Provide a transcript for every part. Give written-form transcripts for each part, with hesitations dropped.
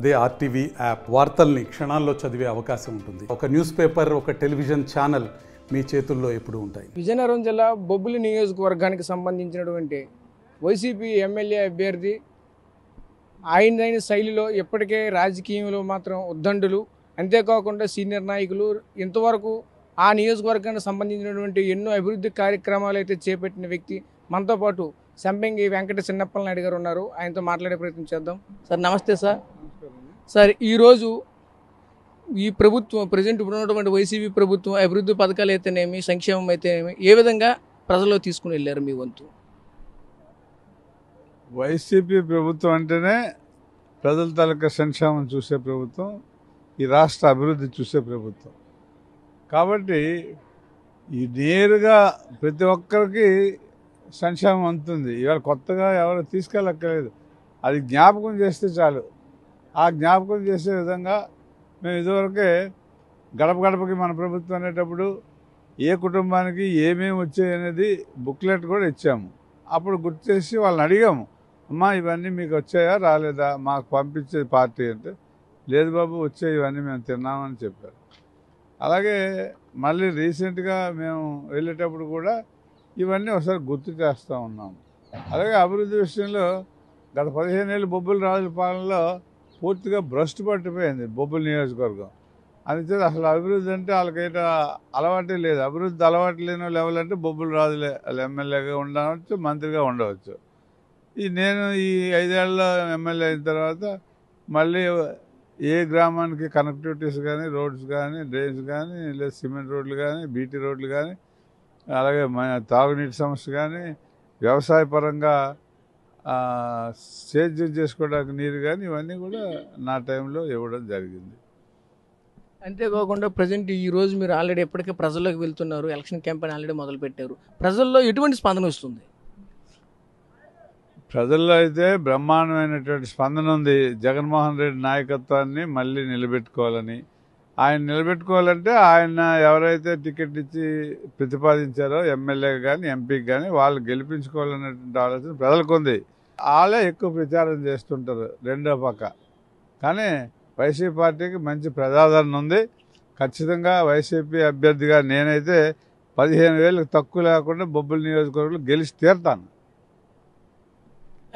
అదే RTV app వార్తల్ని క్షణాల్లో చదివే అవకాశం ఉంటుంది. ఒక న్యూస్ పేపర్, ఒక టెలివిజన్ ఛానల్ మీ చేతుల్లో ఎప్పుడూ ఉంటాయి. విజయనగరం జిల్లా బొబ్బిలి నియోజకవర్గానికి సంబంధించినటువంటి వైసీపీ ఎమ్మెల్యే అభ్యర్థి ఆయన శైలిలో ఇప్పటికే రాజకీయంలో మాత్రం ఉద్దండులు, అంతేకాకుండా సీనియర్ నాయకులు ఇంతవరకు ఆ నియోజకవర్గానికి సంబంధించినటువంటి ఎన్నో అభివృద్ధి కార్యక్రమాలు అయితే చేపట్టిన వ్యక్తి మనతో పాటు సంపెంగి వెంకట చిన్నప్పల నాయుడు గారు ఉన్నారు. ఆయనతో మాట్లాడే ప్రయత్నం చేద్దాం. సార్ నమస్తే సార్. సార్ ఈరోజు ఈ ప్రభుత్వం ప్రజెంట్ ఇప్పుడు ఉన్నటువంటి వైసీపీ ప్రభుత్వం అభివృద్ధి పథకాలు అయితేనేమి, సంక్షేమం అయితేనేమి ఏ విధంగా ప్రజల్లో తీసుకుని వెళ్ళారు మీ వంతు? వైసీపీ ప్రభుత్వం అంటేనే ప్రజల తాలూకా సంక్షేమం చూసే ప్రభుత్వం, ఈ రాష్ట్ర అభివృద్ధి చూసే ప్రభుత్వం. కాబట్టి ఈ నేరుగా ప్రతి ఒక్కరికి సంక్షేమం అందుతుంది. ఇవాళ కొత్తగా ఎవరు తీసుకెళ్ళక్కర్లేదు, అది జ్ఞాపకం చేస్తే చాలు. ఆ జ్ఞాపకం చేసే విధంగా మేము ఇదివరకే గడప గడపకి మన ప్రభుత్వం అనేటప్పుడు ఏ కుటుంబానికి ఏమేమి వచ్చాయి అనేది బుక్లెట్ కూడా ఇచ్చాము. అప్పుడు గుర్తు చేసి వాళ్ళని అడిగాము, అమ్మా ఇవన్నీ మీకు వచ్చాయా రాలేదా, మాకు పంపించే పార్టీ అంటే లేదు బాబు వచ్చాయి, ఇవన్నీ మేము తిన్నామని చెప్పారు. అలాగే మళ్ళీ రీసెంట్గా మేము వెళ్ళేటప్పుడు కూడా ఇవన్నీ ఒకసారి గుర్తు చేస్తూ ఉన్నాము. అలాగే అభివృద్ధి విషయంలో గత 15 ఏళ్ళు బొబ్బిలి రాజుల పాలనలో పూర్తిగా భ్రష్టు పట్టిపోయింది బొబ్బిలి నియోజకవర్గం. అందుచేత అసలు అభివృద్ధి అంటే వాళ్ళకైతే అలవాటే లేదు. అభివృద్ధి అలవాటు లేని లెవెల్ అంటే బొబ్బిలి రాజులే. వాళ్ళు ఎమ్మెల్యేగా ఉండవచ్చు, మంత్రిగా ఉండవచ్చు. నేను ఈ 5 ఏళ్ళలో ఎమ్మెల్యే అయిన తర్వాత మళ్ళీ ఏ గ్రామానికి కనెక్టివిటీస్ కానీ, రోడ్స్ కానీ, డ్రైన్స్ కానీ, లేదా సిమెంట్ రోడ్లు కానీ, బీటీ రోడ్లు కానీ, అలాగే తాగునీటి సమస్య కానీ, వ్యవసాయ పరంగా సేద్యం చేసుకోవడానికి నీరు కానీ, ఇవన్నీ కూడా నా టైంలో ఇవ్వడం జరిగింది. అంతేకాకుండా ప్రజెంట్ ఈ రోజు మీరు ఆల్రెడీ ఎప్పటికే ప్రజల్లోకి వెళ్తున్నారు, ఎలక్షన్ క్యాంపెయిన్ ఆల్రెడీ మొదలుపెట్టారు. ప్రజల్లో ఎటువంటి స్పందన వస్తుంది? ప్రజల్లో అయితే బ్రహ్మాండమైనటువంటి స్పందన ఉంది. జగన్మోహన్ రెడ్డి నాయకత్వాన్ని మళ్ళీ నిలబెట్టుకోవాలని, ఆయన నిలబెట్టుకోవాలంటే ఆయన ఎవరైతే టికెట్ ఇచ్చి ప్రతిపాదించారో ఎమ్మెల్యేకి కానీ, ఎంపీకి కానీ, వాళ్ళు గెలిపించుకోవాలనేటువంటి ఆలోచన ప్రజలకు ఉంది. వాళ్ళే ఎక్కువ ప్రచారం చేస్తుంటారు రెండో పక్క. కానీ వైసీపీ పార్టీకి మంచి ప్రజాదరణ ఉంది. ఖచ్చితంగా వైసీపీ అభ్యర్థిగా నేనైతే 15,000 తక్కువ లేకుండా బొబ్బిలి నియోజకవర్గంలో గెలిచి తీరుతాను.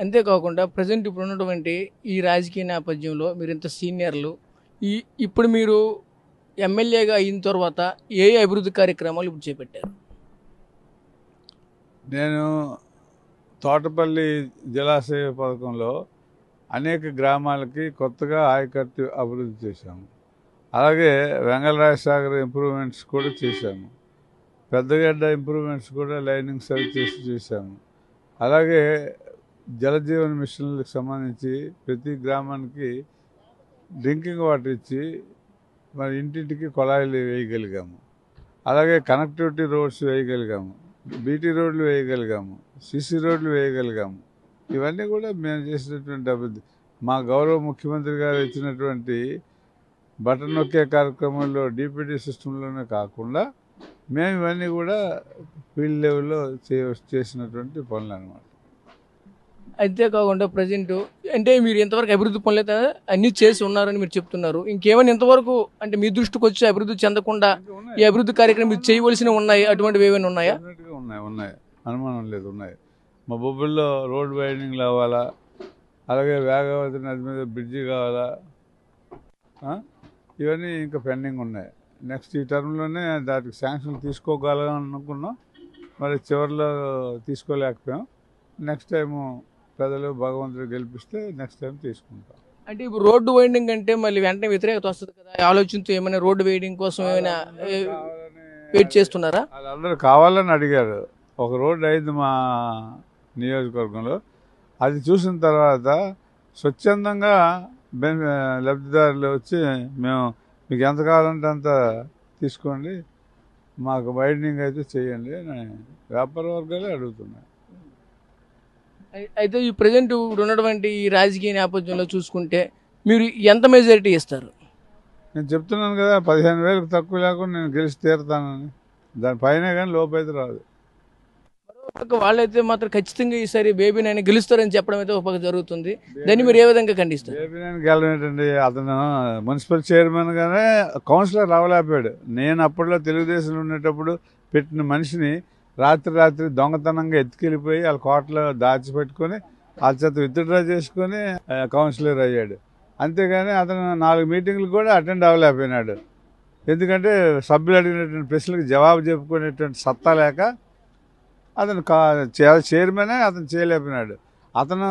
అంతేకాకుండా ప్రజెంట్ ఇప్పుడు ఉన్నటువంటి ఈ రాజకీయ నేపథ్యంలో మీరు ఇంత సీనియర్లు, ఇప్పుడు మీరు ఎమ్మెల్యేగా అయిన తర్వాత ఏ అభివృద్ధి కార్యక్రమాలు ఇప్పుడు చేపట్టారు? నేను తోటపల్లి జలాశయ పథకంలో అనేక గ్రామాలకి కొత్తగా ఆయకట్టు అభివృద్ధి చేశాము. అలాగే వెంగళరాయ సాగర్ ఇంప్రూవ్మెంట్స్ కూడా చేశాము. పెద్దగడ్డ ఇంప్రూవ్మెంట్స్ కూడా లైనింగ్ సర్వీసెస్ చేశాము. అలాగే జలజీవన్ మిషన్లకు సంబంధించి ప్రతి గ్రామానికి డ్రింకింగ్ వాటర్ ఇచ్చి మరి ఇంటింటికి కొళాయిలు వేయగలిగాము. అలాగే కనెక్టివిటీ రోడ్స్ వేయగలిగాము, బీటీ రోడ్లు వేయగలిగాము, సిసి రోడ్లు వేయగలిగాము. ఇవన్నీ కూడా మేము చేసినటువంటి అభివృద్ధి. మా గౌరవ ముఖ్యమంత్రి గారు ఇచ్చినటువంటి బటన్ నొక్కే కార్యక్రమంలో డిపిటీ సిస్టంలోనే కాకుండా మేము ఇవన్నీ కూడా ఫీల్డ్ లెవెల్లో చేసినటువంటి పనులు అన్నమాట. అంతేకాకుండా ప్రజెంట్ అంటే మీరు ఎంతవరకు అభివృద్ధి పనులు అయితే అన్నీ చేసి ఉన్నారని మీరు చెప్తున్నారు. ఇంకేమైనా ఎంతవరకు అంటే మీ దృష్టికి వచ్చి అభివృద్ధి చెందకుండా ఈ అభివృద్ధి కార్యక్రమం మీరు చేయవలసినవి ఉన్నాయి, అటువంటివి ఏమైనా ఉన్నాయా? ఉన్నాయి, అనుమానం లేదు, ఉన్నాయి. మా బొబ్బిల్లో రోడ్ వైడనింగ్లు అవ్వాలా, అలాగే వేగవతి నది మీద బ్రిడ్జి కావాలా, ఇవన్నీ ఇంకా పెండింగ్ ఉన్నాయి. నెక్స్ట్ ఈ టర్మ్లోనే దానికి శాంక్షన్ తీసుకోగలం అనుకున్నాం, మరి చివరిలో తీసుకోలేకపోయాం. నెక్స్ట్ టైము ప్రజలు భగవంతుడు గెలిపిస్తే నెక్స్ట్ టైం తీసుకుంటాం. అంటే ఇప్పుడు రోడ్డు వైడింగ్ అంటే మళ్ళీ వెంటనే వ్యతిరేకత వస్తుంది కదా, ఆలోచనతో ఏమైనా రోడ్డు వైడింగ్ కోసం ఏమైనా వెయిట్ చేస్తున్నారా? వాళ్ళందరూ కావాలని అడిగారు. ఒక రోడ్డు అయింది మా నియోజకవర్గంలో, అది చూసిన తర్వాత స్వచ్ఛందంగా లబ్ధిదారులు వచ్చి మేము మీకు ఎంత కావాలంటే అంత తీసుకోండి, మాకు వైడనింగ్ అయితే చేయండి అని వ్యాపార వర్గాలే అడుగుతున్నాయి. అయితే ఈ ప్రజెంట్ ఇప్పుడు ఉన్నటువంటి ఈ రాజకీయ నేపథ్యంలో చూసుకుంటే మీరు ఎంత మెజారిటీ ఇస్తారు? నేను చెప్తున్నాను కదా 15,000 తక్కువ లేకుండా నేను గెలిచి తీరుతానని. దానిపైనే కానీ లోపైతే రాదు. వాళ్ళైతే మాత్రం ఖచ్చితంగా ఈసారి బేబీ నాని గెలుస్తారని చెప్పడం అయితే ఒక జరుగుతుంది. దాన్ని మీరు ఏ విధంగా ఖండిస్తారు? బేబీనేని గెలవడం ఏంటండి, అతను మున్సిపల్ చైర్మన్ గానే కౌన్సిలర్ రావలేకపోయాడు. నేను అప్పట్లో తెలుగుదేశంలో ఉండేటప్పుడు పెట్టిన మనిషిని రాత్రి దొంగతనంగా ఎత్తుకెళ్ళిపోయి వాళ్ళ కోటలో దాచిపెట్టుకొని వాళ్ళ చేత విత్డ్రా చేసుకొని కౌన్సిలర్ అయ్యాడు. అంతేగాని అతను 4 మీటింగ్లు కూడా అటెండ్ అవ్వలేకపోయినాడు. ఎందుకంటే సభ్యులు అడిగినటువంటి ప్రశ్నలకు జవాబు చెప్పుకునేటువంటి సత్తా లేక అతను చైర్మనే అతను చేయలేకపోయినాడు. అతను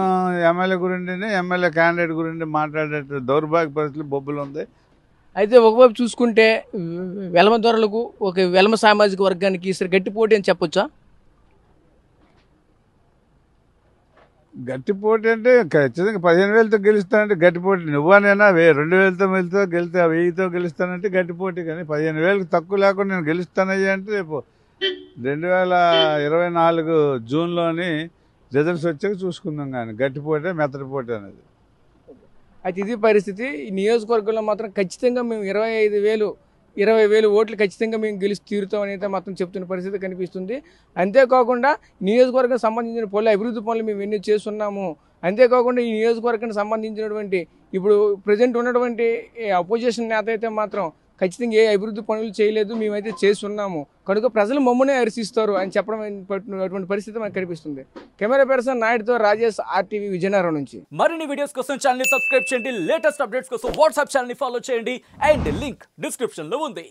ఎమ్మెల్యే గురించి ఎమ్మెల్యే క్యాండిడేట్ గురించి మాట్లాడే దౌర్భాగ్య పరిస్థితులు బొబ్బులు ఉంది. అయితే ఒకవైపు చూసుకుంటే వెలమ దొరలకు ఒక వెలమ సామాజిక వర్గానికి ఈసారి గట్టి పోటీ అని చెప్పొచ్చా? గట్టి పోటీ అంటే ఖచ్చితంగా 15,000తో గెలుస్తానంటే గట్టి పోటీ. నువ్వనైనా 2,000తో గెలిస్తే 1000తో గెలుస్తానంటే గట్టి పోటీ. కానీ 15,000కి తక్కువ లేకుండా నేను గెలుస్తానయ్యా అంటే రేపు 2024 జూన్లోని రిజల్ట్స్ వచ్చాక చూసుకుందాం. కానీ గట్టి పోటీ మెత్తటి పోటీ అనేది. అయితే ఇది పరిస్థితి. ఈ నియోజకవర్గంలో మాత్రం ఖచ్చితంగా మేము 20,000 ఓట్లు ఖచ్చితంగా మేము గెలిచి తీరుతాం అని అయితే మాత్రం చెప్తున్న పరిస్థితి కనిపిస్తుంది. అంతేకాకుండా నియోజకవర్గం సంబంధించిన పనులు అభివృద్ధి పనులు మేము ఎన్ని చేస్తున్నాము. అంతేకాకుండా ఈ నియోజకవర్గానికి సంబంధించినటువంటి ఇప్పుడు ప్రజెంట్ ఉన్నటువంటి అపోజిషన్ నేత అయితే మాత్రం ఖచ్చితంగా ఏ అభివృద్ధి పనులు చేయలేదు, మేమైతే చేస్తున్నాము కనుక ప్రజలు మమ్మల్ని హర్షిస్తారు అని చెప్పడం అటువంటి పరిస్థితి మనకు కనిపిస్తుంది. కెమెరా పర్సన్ నాయుడుతో రాజేష్, RTV విజయనగరం నుంచి. మరిన్ని వీడియోస్ కోసం ఛానల్ ని సబ్స్క్రైబ్ చేయండి. లేటెస్ట్ అప్డేట్స్ కోసం వాట్సాప్ ఛానల్ ని ఫాలో చేయండి. అండ్ లింక్ డిస్క్రిప్షన్ లో ఉంది.